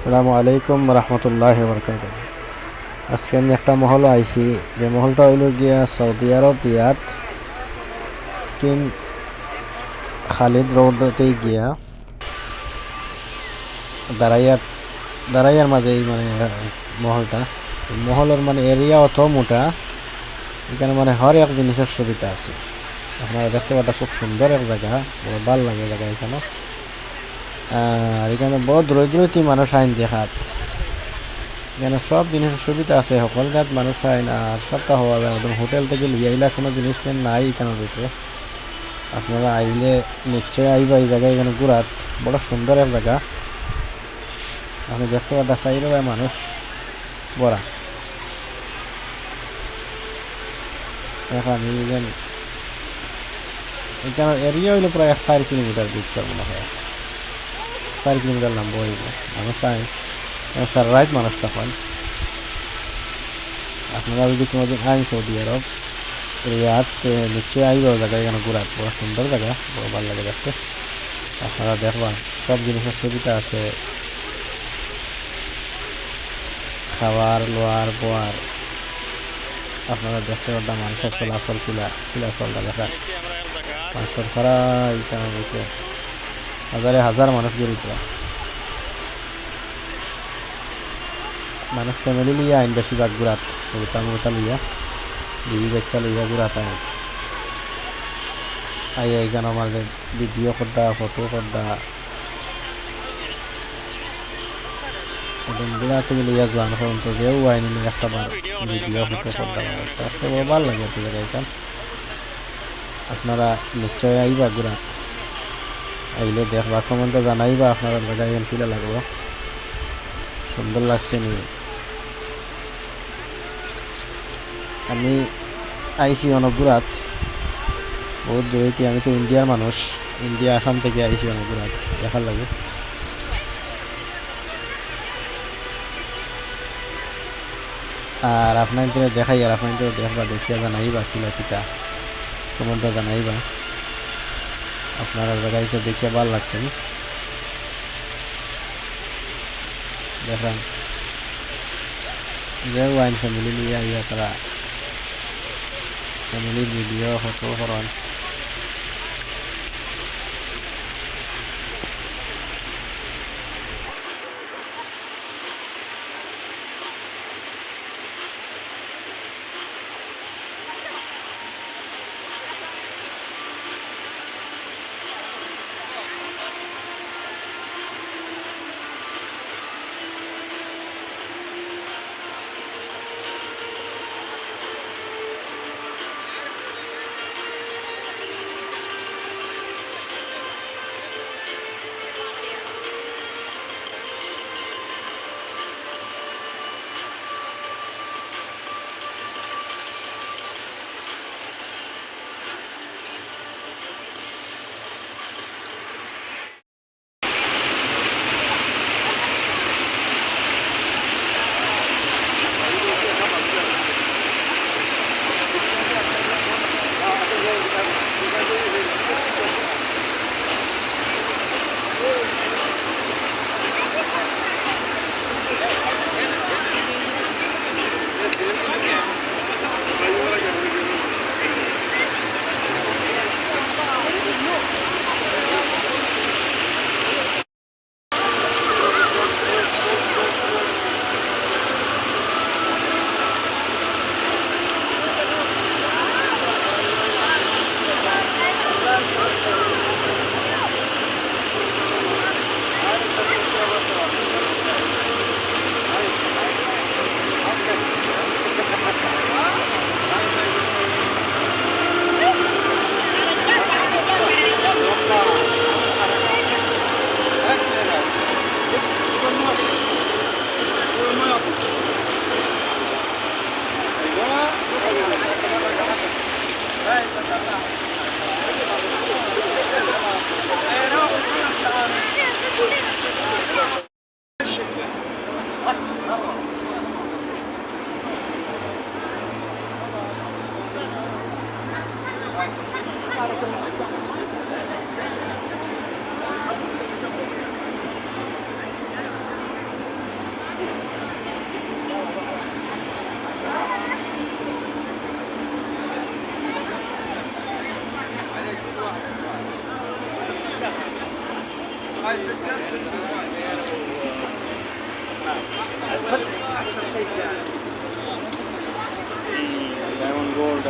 আসসালামু আলাইকুম রহমতুল্লাহি বরকাতুহু। আজকে আমি একটা মহল আইছি, যে মহলটা হইল গিয়া সৌদি আরব রিয়াদ কিং খালিদ রোডতেই গিয়া দাঁড়াইয়ার দাঁড়াইয়ার মাঝেই মহলটা। মহলের এরিয়া অত মোটা, এখানে হর এক জিনিসের সুবিধা আছে। আপনারা দেখতে পাটা খুব সুন্দর এক জায়গা, বড় ভাল লাগে জায়গা এখানে। আর এখানে বড় দূরে দূরে মানুষ আইন দেখাত, এখানে সব জিনিসের সুবিধা আছে, সকল জাত মানুষ আইন আর সবটা হওয়া যায়। একদম হোটেল থেকে লিয়ে আইলা কোনো জিনিস নাই এখানে দিতে। আপনারা আইলে নিশ্চয় আইবা এই জায়গায়, এখানে ঘুরার বড় সুন্দর এক জায়গা। আপনি দেখতে পাচ্ছেন চাইলে মানুষ বড়া। এখন এখানে এরিয়া হইলে প্রায় 4 কিলোমিটার দিকটার মনে হয়, 4 কিলোমিটার নামবো হইব। মানুষ আইন সারা রাত মানুষ তখন। আপনারা যদি কোনোদিন আইন সৌদি আরব রিয়াদ নিশ্চয়ই আইবা জায়গা, এখানে ঘুরার বড় সুন্দর জায়গা, বড় ভালো লাগে দেখতে। আপনারা দেখবা সব জিনিসের সুবিধা আছে, খাবার লোয়ার বোয়ার। আপনারা দেখতে পারবেন মানুষের চলাচল চলটা দেখা, মানুষের সারা এখানে বসে হাজারে হাজার মানুষ জড়িত। মানুষ ফ্যামিলি লিয়ে আইন বেশিরভাগ ঘুরাত, মুরতা লইয়া বিবি বাচ্চা লইয়া ঘুরাত এইখানে মাঝে ভিডিও করদা, ফটো করদা, ঘুরা থেকে লইয়া যান পর্যন্ত যেও আইনি একটা বার ভিডিও ফটো করদা আসতে ভালো লাগে আর কি জায়গা এখান। আপনারা নিশ্চয় আইবা ঘুরা, আইলে দেখবা, কমেন্টে জানাইবা আপনারা জায়গা এখান কিলা লাগবো, সুন্দর লাগছে নি। আমি আইসি অনগুরাত বহুত দূরে, আমি তো ইন্ডিয়ার মানুষ, ইন্ডিয়া আসাম থেকে আইসি অনগুরাত দেখার লাগে। আর আপনার দেখাই, আর আপনার দেখবা, দেখিয়া জানাইবা কিলা কিতা, কমেন্টে জানাইবা আপনারা জায়গায় দেখিয়া ভালো লাগছে দেখলাম। যে ওয়াইন ফ্যামিলি নিয়ে আইয়া তারা ফ্যামিলি ভিডিও ফটো করেন। Diamond gold